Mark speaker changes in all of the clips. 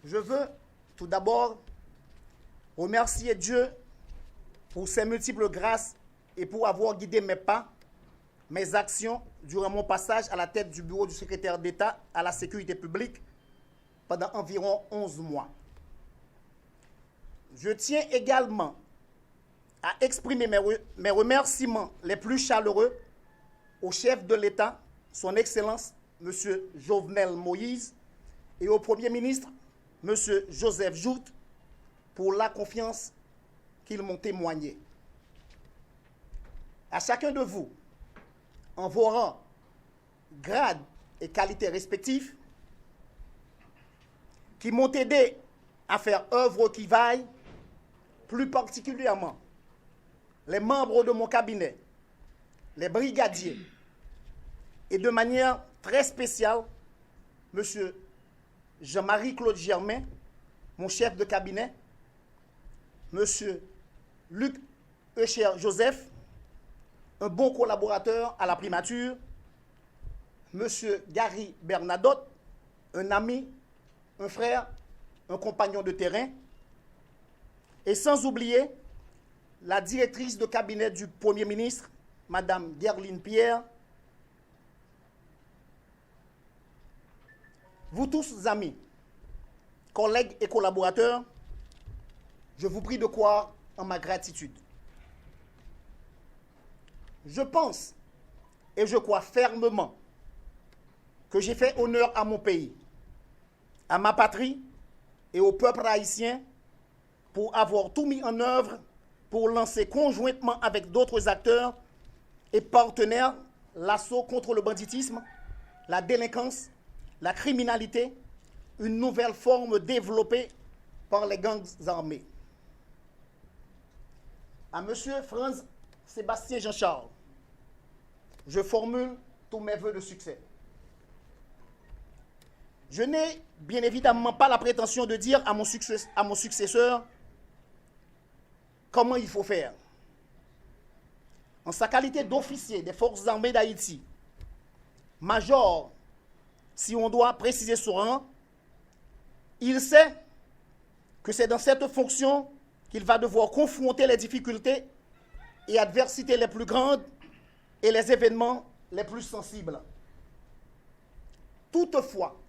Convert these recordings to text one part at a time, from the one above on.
Speaker 1: Je veux tout d'abord remercier Dieu pour ses multiples grâces et pour avoir guidé mes pas, mes actions durant mon passage à la tête du bureau du secrétaire d'État à la sécurité publique pendant environ 11 mois. Je tiens également à exprimer mes remerciements les plus chaleureux au chef de l'État, son Excellence, M. Jovenel Moïse, et au Premier ministre, M. Joseph Jout, pour la confiance qu'ils m'ont témoignée. À chacun de vous, en vos rangs, grades et qualités respectifs, qui m'ont aidé à faire œuvre qui vaille, plus particulièrement les membres de mon cabinet, les brigadiers, et de manière très spéciale, M. Jean-Marie Claude Germain, mon chef de cabinet, M. Luc Echer Joseph, un bon collaborateur à la primature, M. Gary Bernadotte, un ami, un frère, un compagnon de terrain, et sans oublier la directrice de cabinet du Premier ministre, Mme Guerline Pierre. Vous tous, amis, collègues et collaborateurs, je vous prie de croire en ma gratitude. Je pense et je crois fermement que j'ai fait honneur à mon pays, à ma patrie et au peuple haïtien pour avoir tout mis en œuvre pour lancer conjointement avec d'autres acteurs et partenaires l'assaut contre le banditisme, la délinquance, la criminalité, une nouvelle forme développée par les gangs armés. À M. Franz Sébastien Jean-Charles, je formule tous mes vœux de succès. Je n'ai bien évidemment pas la prétention de dire à mon successeur comment il faut faire. En sa qualité d'officier des forces armées d'Haïti, major, si on doit préciser son rang, il sait que c'est dans cette fonction qu'il va devoir confronter les difficultés et adversités les plus grandes et les événements les plus sensibles. Toutefois,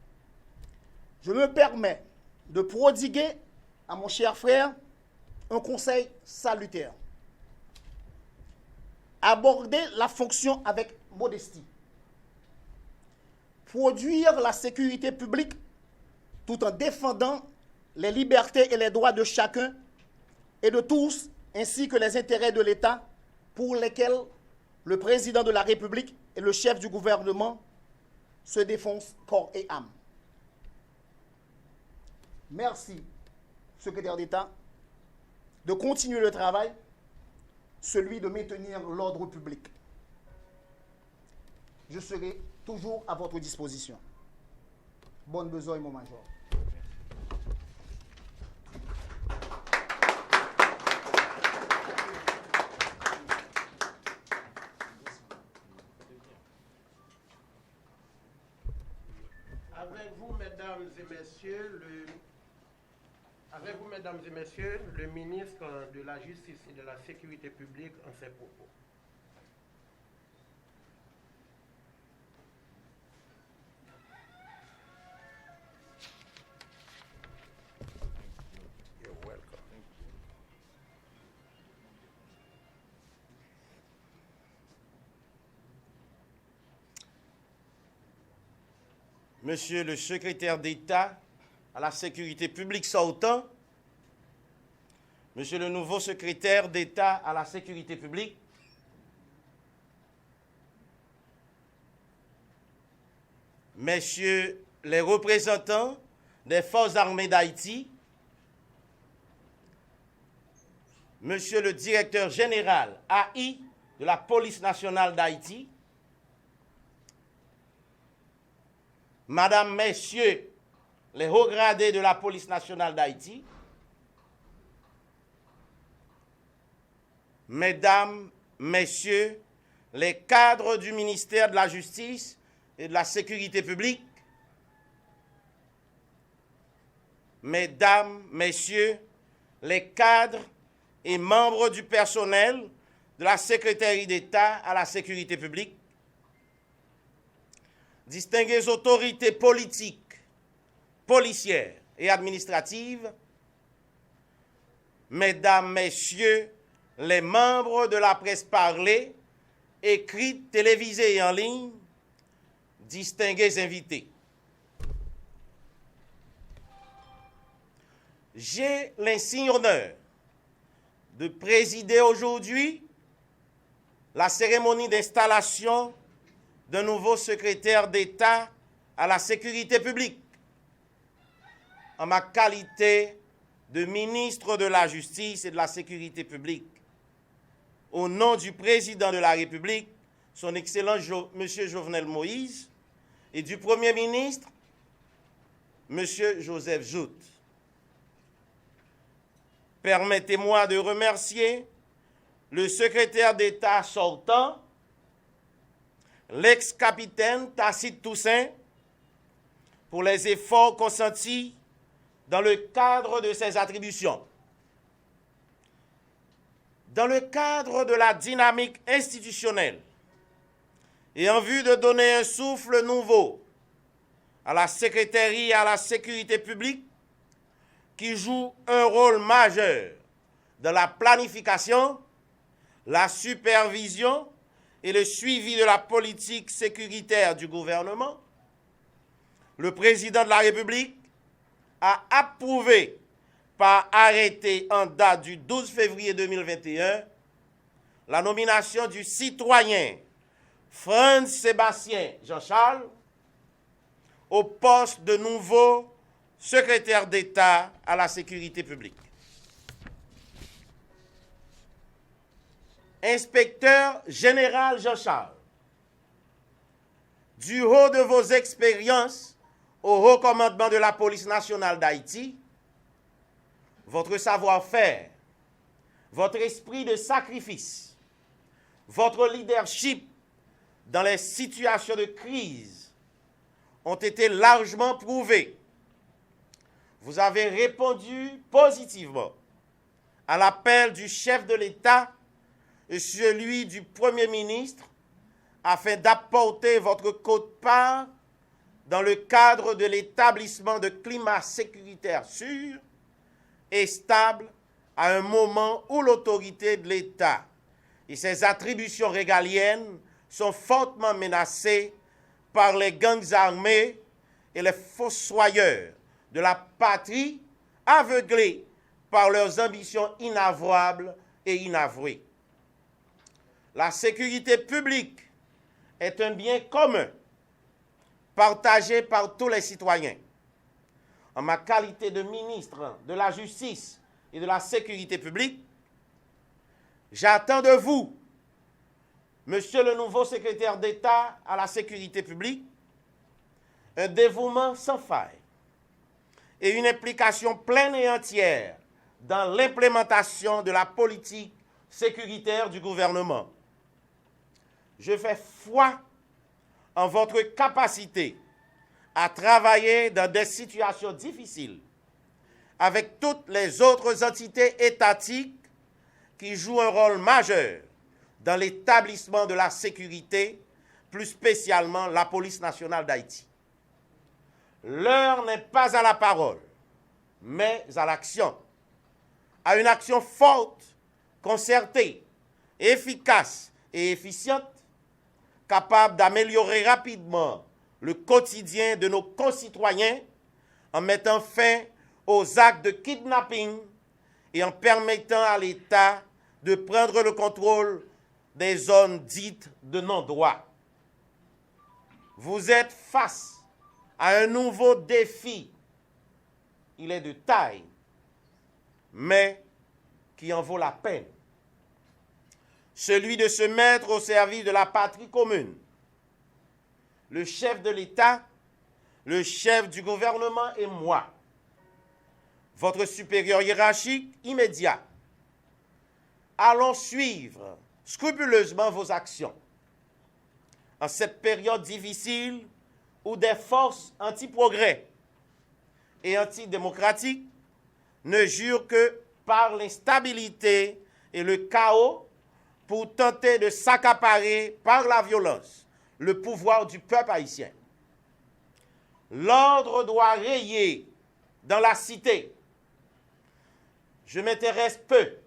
Speaker 1: je me permets de prodiguer à mon cher frère un conseil salutaire. Aborder la fonction avec modestie. Produire la sécurité publique tout en défendant les libertés et les droits de chacun et de tous, ainsi que les intérêts de l'État pour lesquels le président de la République et le chef du gouvernement se défoncent corps et âme. Merci, secrétaire d'État, de continuer le travail, celui de maintenir l'ordre public. Je serai toujours à votre disposition. Bonne besogne, mon major.
Speaker 2: Avec vous, mesdames et messieurs, le ministre de la Justice et de la Sécurité publique en ses propos. You're welcome.
Speaker 3: Monsieur le secrétaire d'État à la sécurité publique sortant, Monsieur le nouveau secrétaire d'État à la sécurité publique, Messieurs les représentants des forces armées d'Haïti, Monsieur le directeur général AI de la police nationale d'Haïti, Madame, Messieurs les hauts gradés de la police nationale d'Haïti, Mesdames, Messieurs les cadres du ministère de la Justice et de la Sécurité publique, Mesdames, Messieurs, les cadres et membres du personnel de la Secrétaire d'État à la sécurité publique, distinguées autorités politiques, policières et administratives, Mesdames, Messieurs, les membres de la presse parlée, écrite, télévisée et en ligne, distingués invités. J'ai l'insigne honneur de présider aujourd'hui la cérémonie d'installation d'un nouveau secrétaire d'État à la sécurité publique. En ma qualité de ministre de la Justice et de la Sécurité publique, au nom du président de la République, son Excellence M. Jovenel Moïse, et du Premier ministre, M. Joseph Jout. Permettez-moi de remercier le secrétaire d'État sortant, l'ex-capitaine Tacite Toussaint, pour les efforts consentis dans le cadre de ses attributions. Dans le cadre de la dynamique institutionnelle et en vue de donner un souffle nouveau à la Secrétaire à la sécurité publique, qui joue un rôle majeur dans la planification, la supervision et le suivi de la politique sécuritaire du gouvernement, le président de la République a approuvé par arrêté en date du 12 février 2021 la nomination du citoyen Franz Sébastien Jean-Charles au poste de nouveau secrétaire d'État à la sécurité publique. Inspecteur général Jean-Charles, du haut de vos expériences au haut commandement de la police nationale d'Haïti, votre savoir-faire, votre esprit de sacrifice, votre leadership dans les situations de crise ont été largement prouvés. Vous avez répondu positivement à l'appel du chef de l'État et celui du Premier ministre afin d'apporter votre quote-part dans le cadre de l'établissement de climat sécuritaire sûr et stable à un moment où l'autorité de l'État et ses attributions régaliennes sont fortement menacées par les gangs armés et les fossoyeurs de la patrie, aveuglés par leurs ambitions inavouables et inavouées. La sécurité publique est un bien commun, partagé par tous les citoyens. En ma qualité de ministre de la Justice et de la Sécurité publique, j'attends de vous, Monsieur le nouveau secrétaire d'État à la Sécurité publique, un dévouement sans faille et une implication pleine et entière dans l'implémentation de la politique sécuritaire du gouvernement. Je fais foi en votre capacité à travailler dans des situations difficiles avec toutes les autres entités étatiques qui jouent un rôle majeur dans l'établissement de la sécurité, plus spécialement la police nationale d'Haïti. L'heure n'est pas à la parole, mais à l'action, à une action forte, concertée, efficace et efficiente, capable d'améliorer rapidement le quotidien de nos concitoyens en mettant fin aux actes de kidnapping et en permettant à l'État de prendre le contrôle des zones dites de non-droit. Vous êtes face à un nouveau défi. Il est de taille, mais qui en vaut la peine. Celui de se mettre au service de la patrie commune. Le chef de l'État, le chef du gouvernement et moi, votre supérieur hiérarchique immédiat, allons suivre scrupuleusement vos actions. En cette période difficile où des forces anti-progrès et antidémocratiques ne jurent que par l'instabilité et le chaos pour tenter de s'accaparer par la violence le pouvoir du peuple haïtien. L'ordre doit rayer dans la cité. Je m'intéresse peu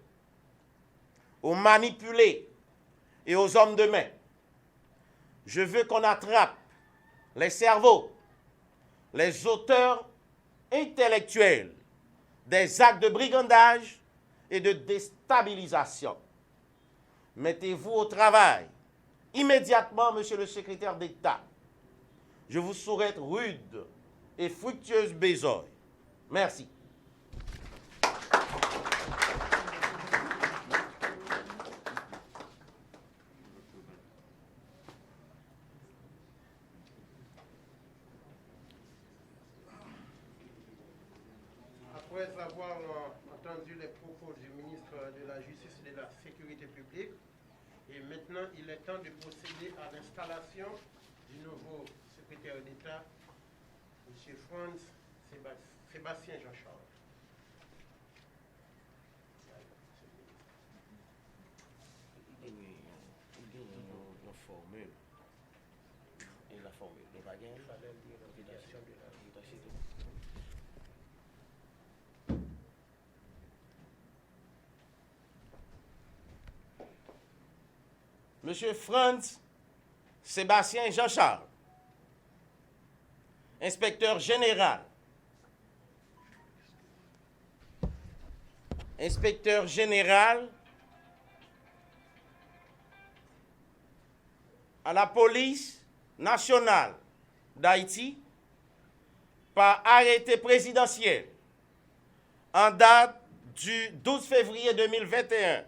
Speaker 3: aux manipulés et aux hommes de main. Je veux qu'on attrape les cerveaux, les auteurs intellectuels des actes de brigandage et de déstabilisation. Mettez-vous au travail immédiatement, monsieur le secrétaire d'État. Je vous souhaite rude et fructueuse besogne. Merci.
Speaker 2: Après avoir entendu les propos du ministre de la Justice et de la Sécurité publique, et maintenant il est temps de procéder à l'installation du nouveau secrétaire d'État, M. Franz Sébastien Jean-Charles.
Speaker 3: Monsieur Franz Sébastien Jean-Charles, inspecteur général. Inspecteur général à la police nationale d'Haïti par arrêté présidentiel en date du 12 février 2021.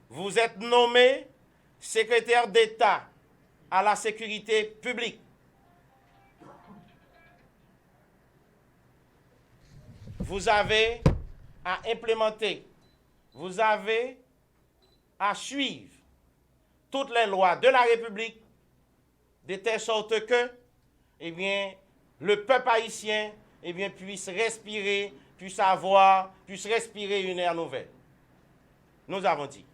Speaker 3: Vous êtes nommé secrétaire d'État à la sécurité publique. Vous avez à implémenter, vous avez à suivre toutes les lois de la République de telle sorte que, le peuple haïtien, puisse respirer, puisse respirer une ère nouvelle. Nous avons dit.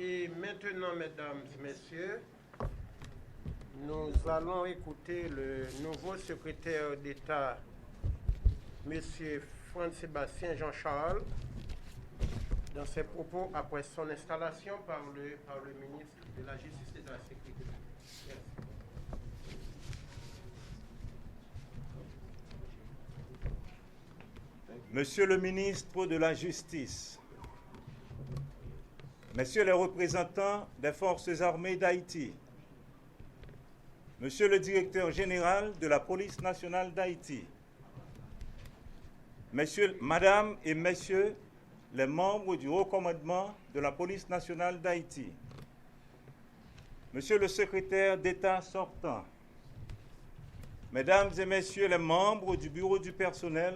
Speaker 2: Et maintenant, mesdames et messieurs, nous allons écouter le nouveau secrétaire d'État, M. Franz Sébastien Jean-Charles, dans ses propos après son installation par le ministre de la Justice et de la Sécurité. Merci.
Speaker 4: Monsieur le ministre de la Justice, Messieurs les représentants des forces armées d'Haïti, Monsieur le directeur général de la police nationale d'Haïti, Madame et Messieurs les membres du haut commandement de la police nationale d'Haïti, Monsieur le secrétaire d'État sortant, Mesdames et Messieurs les membres du bureau du personnel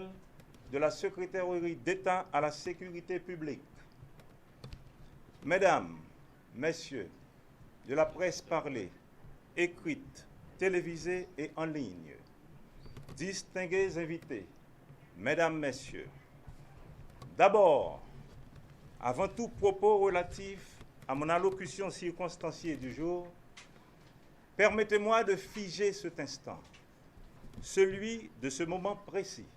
Speaker 4: de la Secrétairerie d'État à la sécurité publique, Mesdames, Messieurs de la presse parlée, écrite, télévisée et en ligne, distingués invités, Mesdames, Messieurs, d'abord, avant tout propos relatif à mon allocution circonstanciée du jour, permettez-moi de figer cet instant, celui de ce moment précis,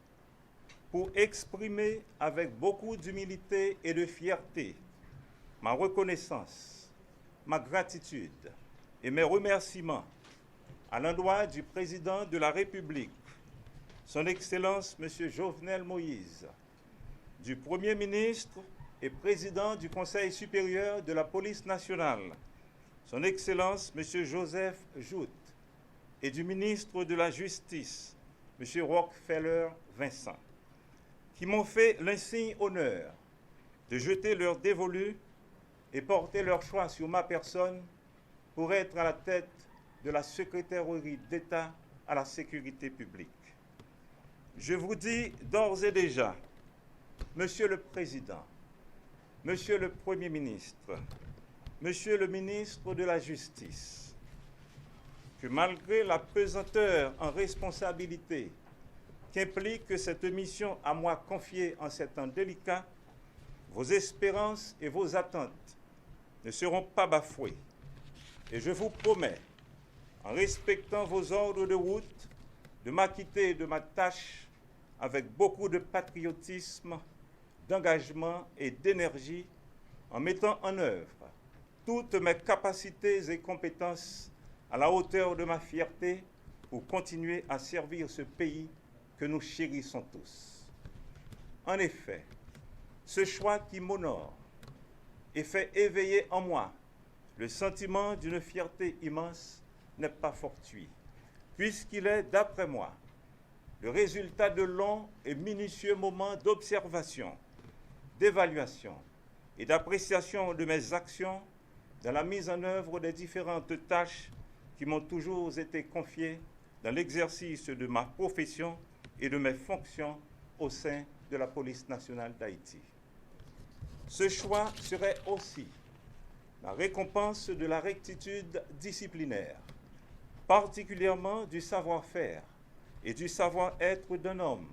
Speaker 4: pour exprimer avec beaucoup d'humilité et de fierté ma reconnaissance, ma gratitude et mes remerciements à l'endroit du président de la République, Son Excellence M. Jovenel Moïse, du Premier ministre et président du Conseil supérieur de la police nationale, Son Excellence M. Joseph Jout, et du ministre de la Justice, M. Rockefeller Vincent, qui m'ont fait l'insigne honneur de jeter leur dévolu et porter leur choix sur ma personne pour être à la tête de la Secrétairerie d'État à la sécurité publique. Je vous dis d'ores et déjà, Monsieur le Président, Monsieur le Premier ministre, Monsieur le ministre de la Justice, que malgré la pesanteur en responsabilité qu'implique cette mission à moi confiée en ces temps délicats, vos espérances et vos attentes ne seront pas bafouées. Et je vous promets, en respectant vos ordres de route, de m'acquitter de ma tâche avec beaucoup de patriotisme, d'engagement et d'énergie, en mettant en œuvre toutes mes capacités et compétences à la hauteur de ma fierté pour continuer à servir ce pays que nous chérissons tous. En effet, ce choix qui m'honore et fait éveiller en moi le sentiment d'une fierté immense n'est pas fortuit, puisqu'il est, d'après moi, le résultat de longs et minutieux moments d'observation, d'évaluation et d'appréciation de mes actions dans la mise en œuvre des différentes tâches qui m'ont toujours été confiées dans l'exercice de ma profession et de mes fonctions au sein de la police nationale d'Haïti. Ce choix serait aussi la récompense de la rectitude disciplinaire, particulièrement du savoir-faire et du savoir-être d'un homme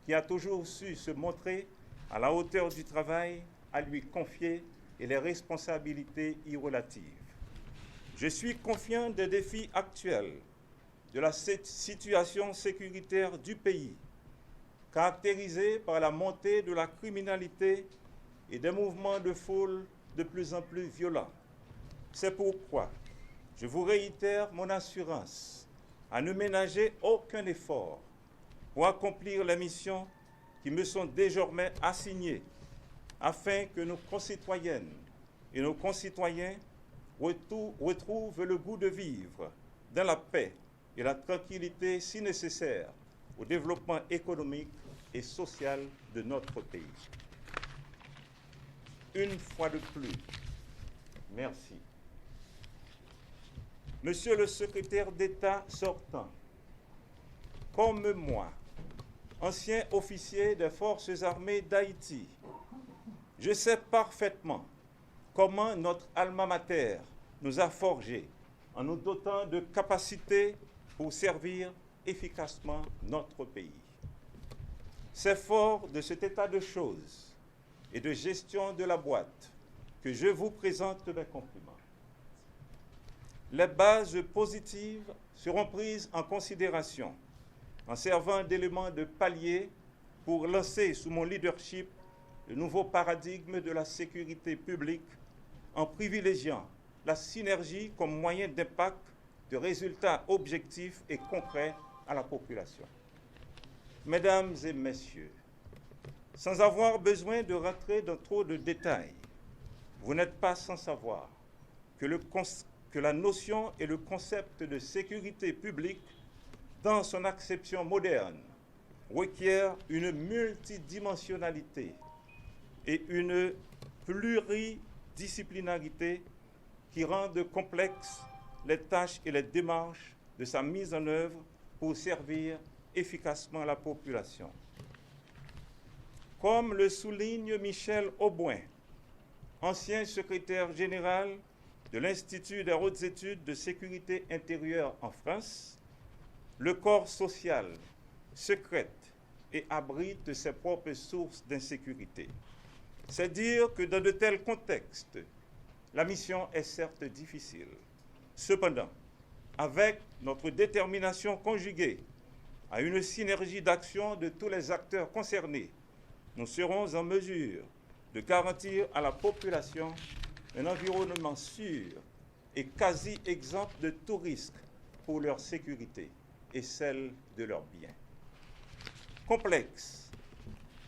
Speaker 4: qui a toujours su se montrer à la hauteur du travail à lui confier et les responsabilités y relatives. Je suis confiant des défis actuels de la situation sécuritaire du pays, caractérisée par la montée de la criminalité et des mouvements de foule de plus en plus violents. C'est pourquoi je vous réitère mon assurance à ne ménager aucun effort pour accomplir les missions qui me sont désormais assignées, afin que nos concitoyennes et nos concitoyens retrouvent le goût de vivre dans la paix et la tranquillité si nécessaires au développement économique et social de notre pays. Une fois de plus, merci. Monsieur le secrétaire d'État sortant, comme moi, ancien officier des Forces armées d'Haïti, je sais parfaitement comment notre alma mater nous a forgés en nous dotant de capacités pour servir efficacement notre pays. C'est fort de cet état de choses et de gestion de la boîte que je vous présente mes compliments. Les bases positives seront prises en considération en servant d'éléments de palier pour lancer sous mon leadership le nouveau paradigme de la sécurité publique en privilégiant la synergie comme moyen d'impact de résultats objectifs et concrets à la population. Mesdames et messieurs, sans avoir besoin de rentrer dans trop de détails, vous n'êtes pas sans savoir que la notion et le concept de sécurité publique, dans son acception moderne, requiert une multidimensionnalité et une pluridisciplinarité qui rendent complexes les tâches et les démarches de sa mise en œuvre pour servir efficacement la population. Comme le souligne Michel Auboin, ancien secrétaire général de l'Institut des hautes études de sécurité intérieure en France, le corps social secrète et abrite ses propres sources d'insécurité. C'est dire que dans de tels contextes, la mission est certes difficile. Cependant, avec notre détermination conjuguée à une synergie d'action de tous les acteurs concernés, nous serons en mesure de garantir à la population un environnement sûr et quasi exempt de tout risque pour leur sécurité et celle de leurs biens. Complexe,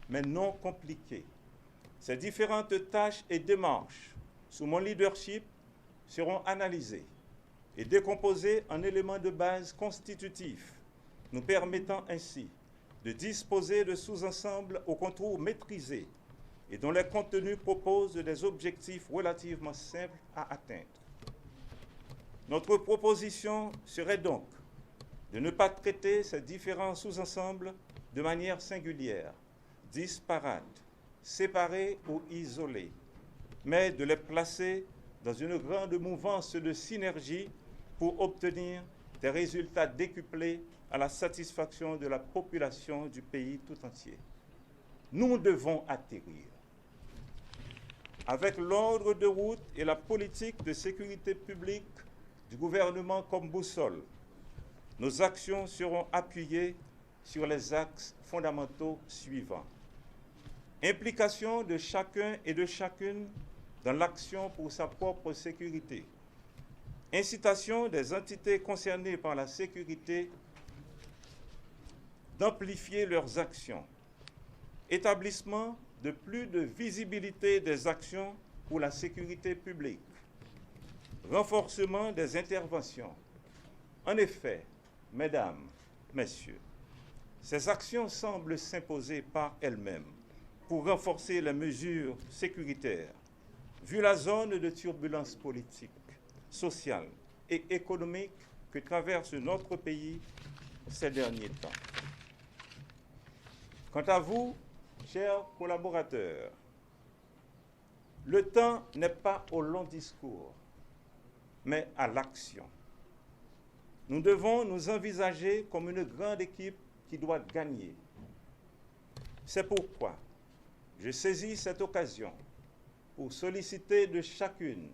Speaker 4: mais non compliqué, ces différentes tâches et démarches sous mon leadership seront analysées et décomposées en éléments de base constitutifs, nous permettant ainsi de disposer de sous-ensembles au contour maîtrisé et dont les contenus proposent des objectifs relativement simples à atteindre. Notre proposition serait donc de ne pas traiter ces différents sous-ensembles de manière singulière, disparate, séparés ou isolés, mais de les placer dans une grande mouvance de synergie pour obtenir des résultats décuplés à la satisfaction de la population du pays tout entier. Nous devons atterrir. Avec l'ordre de route et la politique de sécurité publique du gouvernement comme boussole, nos actions seront appuyées sur les axes fondamentaux suivants. Implication de chacun et de chacune dans l'action pour sa propre sécurité. Incitation des entités concernées par la sécurité d'amplifier leurs actions. Établissement de plus de visibilité des actions pour la sécurité publique. Renforcement des interventions. En effet, mesdames, messieurs, ces actions semblent s'imposer par elles-mêmes pour renforcer les mesures sécuritaires, vu la zone de turbulence politique, sociale et économique que traverse notre pays ces derniers temps. Quant à vous, chers collaborateurs, le temps n'est pas au long discours, mais à l'action. Nous devons nous envisager comme une grande équipe qui doit gagner. C'est pourquoi je saisis cette occasion pour solliciter de chacune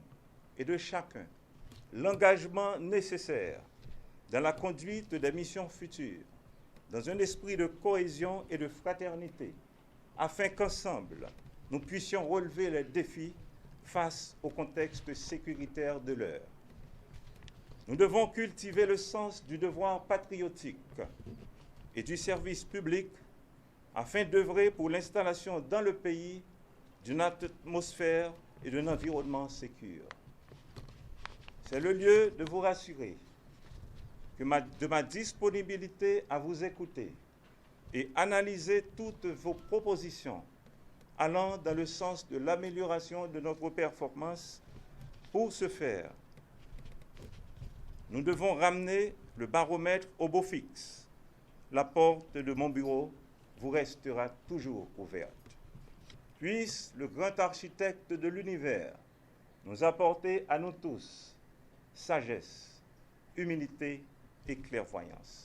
Speaker 4: et de chacun l'engagement nécessaire dans la conduite des missions futures, dans un esprit de cohésion et de fraternité, afin qu'ensemble, nous puissions relever les défis face au contexte sécuritaire de l'heure. Nous devons cultiver le sens du devoir patriotique et du service public afin d'œuvrer pour l'installation dans le pays d'une atmosphère et d'un environnement sécure. C'est le lieu de vous rassurer de ma disponibilité à vous écouter et analyser toutes vos propositions allant dans le sens de l'amélioration de notre performance. Pour ce faire, nous devons ramener le baromètre au beau fixe. La porte de mon bureau vous restera toujours ouverte. Puisse le grand architecte de l'univers nous apporter à nous tous sagesse, humilité et clairvoyance.